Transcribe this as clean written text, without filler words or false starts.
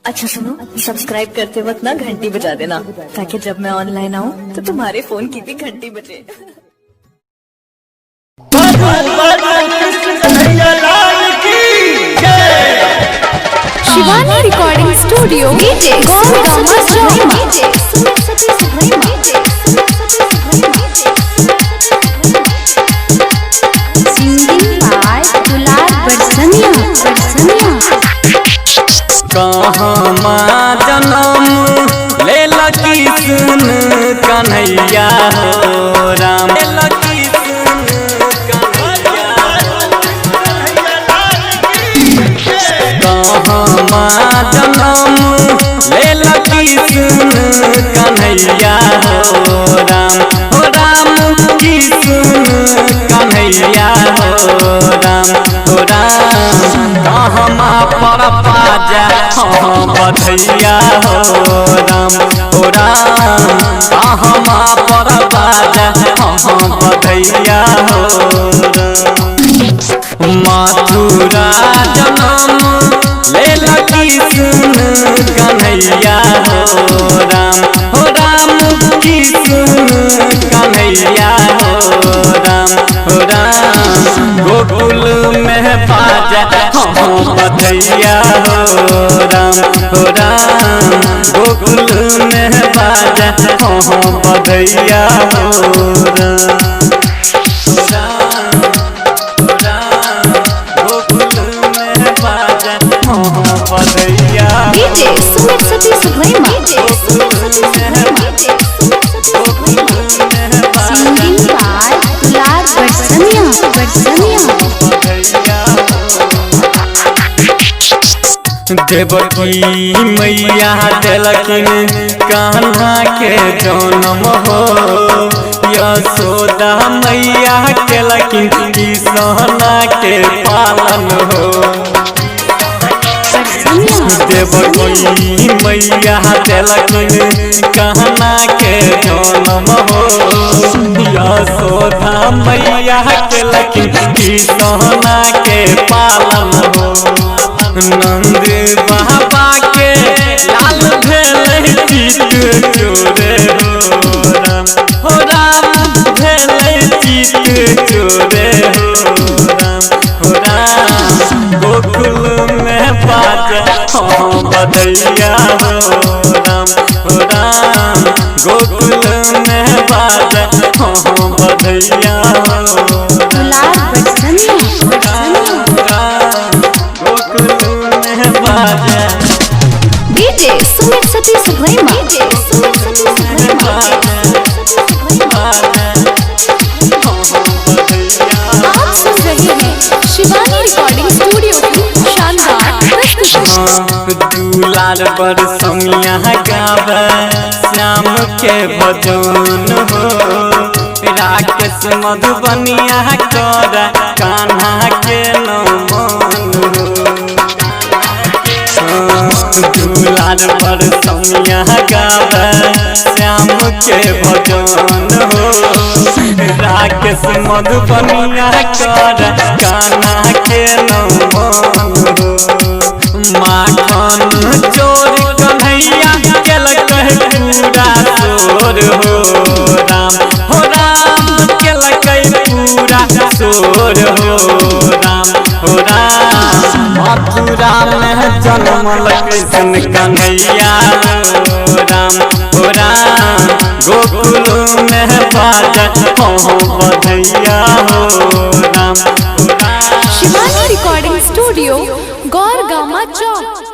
अच्छा सुनो, सब्सक्राइब करते वक्त ना घंटी बजा देना ताकि जब मैं ऑनलाइन आऊँ तो तुम्हारे फोन की भी घंटी बजे। शिवानी रिकॉर्डिंग स्टूडियो कहाँ जन्म ले लकी सुन कन्हैया हो राम, लकी सुन कन्हैया कहाँ जन्म ले लकी सुन कन्हैया हो राम की सुन कन्हैया हो राम, कहाँ पर पाजा बधैया हो राम, कहाँ पर बाजा बधैया हो मथुरा जन्म ले लकी सुन कन्हैया हो राम की सुन कन्हैया हो राम, गोकुल में बाजा बधैया हो राम, गोकुल में बाजा बधैया हो राम, गोकुल में बाजा बधैया देवकी मैया दिलखिन कान्हा के जन्म हो, यशोदा मैया केलखिन कृष्णा के पालन हो। देवकी मैया दिलखिन कान्हा के जन्म हो, यशोदा मैया केलखिन कृष्णा के पालन हो। नंद बाबा के लाल भेल चित चोरे हो राम भेल चित चोरे हो राम, गोकुल में बाजा बधैया हो राम, गोकुल में बाजा बधैया हो आप सुन रहे हैं शिवानी रिकॉर्डिंग स्टूडियो की शानदार दुलार पर समिया गावे श्याम के भजन हो, राकेश मधुबनिया कर कान्हा के नमन हो। दुलार पर समिया गावे श्याम के भजन हो, राकेश मधुबनिया कर कान्हा के नमन हो। माखन चोर कन्हैया केलक पूरा चोर हो राम केलक पूरा चोर हो राम, मथुरा में जन्मल कृष्ण कन्हैया हो राम, गोकुल में बाजा बधैया हो राम। शिवानी रिकॉर्डिंग स्टूडियो गौर गामा चौक।